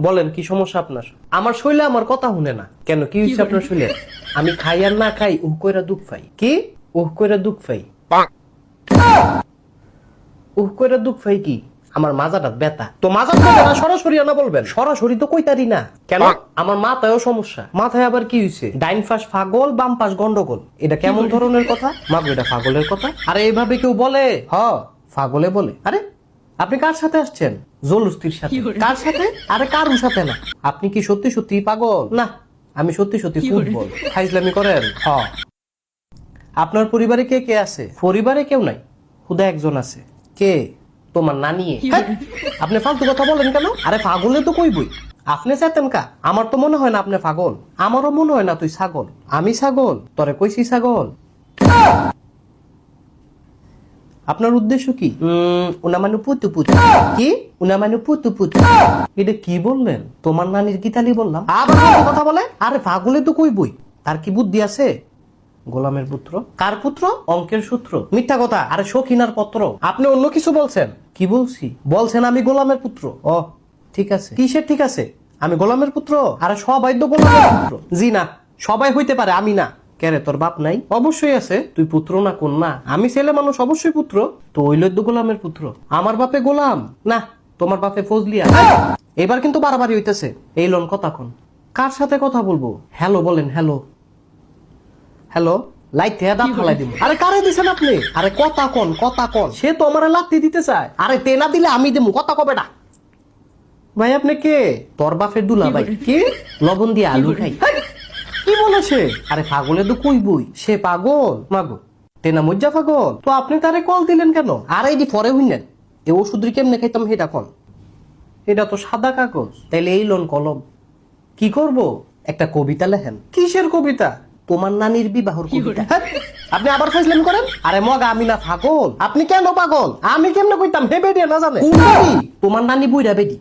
বলেন কি সমস্যা আপনার? আমার শৈলে আমার কথা শুনে না কেন? কি হয়েছে আপনার শৈলে? আমি খাই আর না খাই উহ কইরা দুঃখ পাই। কি উহ কইরা দুঃখ পাই? উহ কইরা দুঃখ পাই কি? আমার মাজাটা ব্যথা। তো মাজার ব্যথা সরাসরি আনা বলবেন, সরাসরি তো কইতারি না কেন? আমার মাথায়ও সমস্যা। মাথায় আবার কি হয়েছে? ডাইন পাশ পাগল, বাম পাশ গন্ডগোল। এটা কেমন ধরনের কথা? মাগো এটা পাগলের কথা? আরে এইভাবে কেউ বলে? পাগলে বলে। আরে আপনি কার সাথে আসছেন? জলুস্তির সাথে। কার সাথে? আরে কারুর সাথে না। আপনি কি সত্যি সত্যি পাগল? না, আমি সত্যি সত্যি ফুটবল। ফাইজলামি করেন? আপনার পরিবারে কে কে আছে? পরিবারে কেউ নাই, খুদা একজন আছে। কে? তোমার নানি। আপনি ফালতু কথা বলেন কেন? আরে পাগলে তো কই বই। আপনি চাইতেন কা? আমার তো মনে হয় না আপনি পাগল। আমারও মনে হয় না তুই ছাগল। আমি ছাগল? তরে কইছি ছাগল। আপনার উদ্দেশ্য কি? উনা মানে পুতু পুতু। কি? উনা মানে পুতু পুতু। এটা কি বললেন? তোমার নানির গীতালি বললাম। আবার কথা বলে? আরে পাগলে তো কই বই। তার কি বুদ্ধি আছে? গোলামের পুত্র। কার পুত্র? অঙ্কের সূত্র। মিথ্যা কথা। আরে শৌখিনার পত্র। আপনি অন্য কিছু বলছেন। কি বলছি? বলছেন আমি গোলামের পুত্র। ও ঠিক আছে। কিসের ঠিক আছে? আমি গোলামের পুত্র? আরে সবাই তো গোলামের পুত্র। জি না, সবাই হইতে পারে, আমি না। কেরে তোর বাপ নাই? অবশ্যই আছে। তুই পুত্র না কন্যা? আমি ছেলে মানুষ, অবশ্যই পুত্র। তো ওই লদ্য গোলামের পুত্র। আমার বাপে গোলাম না, তোমার বাপে ফজলিয়া। এবার কিন্তু বাড়াবাড়ি হইতেছে। এই লোন কথা কোন? কার সাথে কথা বলবো? হ্যালো বলেন। Hello hello. লাইট থেকে দাঁত ফালাই দিব। আরে কারে দিছেন আপনি? আরে কথা কোন, কথা কোন। সে তো আমার লাত্তি দিতে চায়। আরে তে না দিলে আমি দেবো, কথা কবে না। ভাই আপনি কে? তোর বাপের দুলা ভাই। কি? লবণ দিয়ে আলু খাই। কি বলেছে? আরে পাগলে তো কই বই। সে পাগল মাগো, তেনা মজ্জা পাগল। তো আপনি তারে কল দিলেন কেন? আরে এটি পরে হইলেন। এ ওষুধ কেমনে খাইতাম সেটা কোন? এটা তো সাদা কাগজ। তাইলে এই লোন কলম। কি করব? একটা কবিতা লেখেন। কিসের কবিতা? তোমার নানির বিবাহর কবিতা। আপনি আবার ফাইজলামি করেন? আরে মগা আমি না পাগল। আপনি কেন পাগল? আমি কেমনে কইতাম? হে বেডি না জানে? তোমার নানি বুইড়া বেডি।